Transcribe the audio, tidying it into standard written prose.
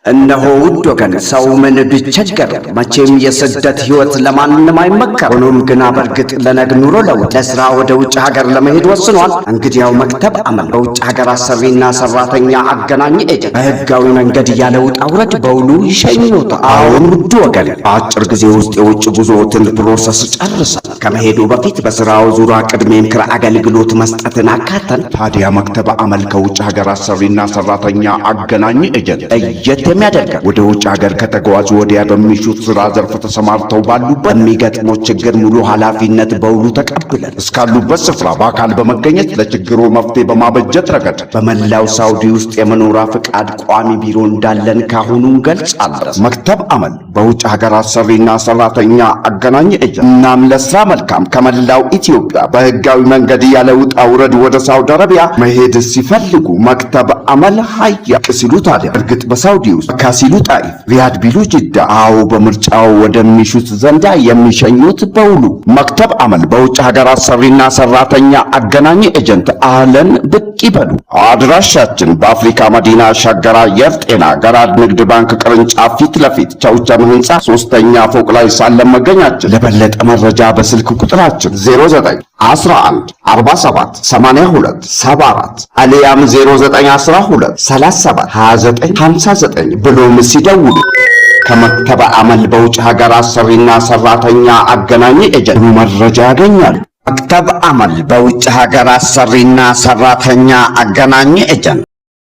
እነሆ ውድ ወገን ሰው ምን ቢቸገር መቼም የስደት ህይወት ለማንም አይመከር። ሆኖም ግና በርግጥ ለነግ ኑሮ ለውጥ ለስራ ወደ ውጭ ሀገር ለመሄድ ወስኗል። እንግዲያው መክተብ አመል በውጭ ሀገር አሰሪና ሰራተኛ አገናኝ ኤጀንት በህጋዊ መንገድ ያለ ውጣ ውረድ በውሉ ይሸኝዎታል። አሁን ውድ ወገን በአጭር ጊዜ ውስጥ የውጭ ጉዞትን ፕሮሰስ ጨርሰን ከመሄዱ በፊት በስራው ዙሪያ ቅድመ ምክር አገልግሎት መስጠትን አካተን ታዲያ መክተብ አመል ከውጭ ሀገር አሰሪና ሰራተኛ አገናኝ ኤጀንት የሚያደርገው ወደ ውጭ ሀገር ከተጓዙ ወዲያ በሚሹት ስራ ዘርፍ ተሰማርተው ባሉበት በሚገጥመው ችግር ሙሉ ኃላፊነት በውሉ ተቀብለን እስካሉበት ስፍራ በአካል በመገኘት ለችግሩ መፍትሄ በማበጀት ረገድ በመላው ሳውዲ ውስጥ የመኖሪያ ፍቃድ ቋሚ ቢሮ እንዳለን ካሁኑ እንገልጻለን። መክተብ አመል በውጭ ሀገር አሰሪና ሰራተኛ አገናኝ ኤጀንት። እናም ለስራ መልካም ከመላው ኢትዮጵያ በህጋዊ መንገድ ያለ ውጣ ውረድ ወደ ሳውዲ አረቢያ መሄድ ሲፈልጉ መክተብ አመል ሀያ ሲሉ ታዲያ እርግጥ በሳውዲ ውስጥ ካሲሉ ጣይፍ ሪያድ ቢሉ ጅዳ አው በምርጫው ወደሚሹት ዘንዳ የሚሸኙት በውሉ መክተብ አመል በውጭ ሀገር አሰሪና ሰራተኛ አገናኝ ኤጀንት አለን ብቅ ይበሉ። አድራሻችን በአፍሪካ መዲና ሸገር አየር ጤና ገራድ ንግድ ባንክ ቅርንጫፍ ፊት ለፊት ቸውቸም ህንጻ 3ኛ ፎቅ ላይ ሳለን መገኛችን። ለበለጠ መረጃ በስልክ ቁጥራችን 09 11 47 82 74 አሊያም 0912 37 29 59 ብሎም ሲደውሉ ከመክተብ አመል በውጭ ሀገር አሰሪና ሰራተኛ አገናኝ ኤጀንት መረጃ ያገኛሉ። መክተብ አመል በውጭ ሀገር አሰሪና ሰራተኛ አገናኝ ኤጀንት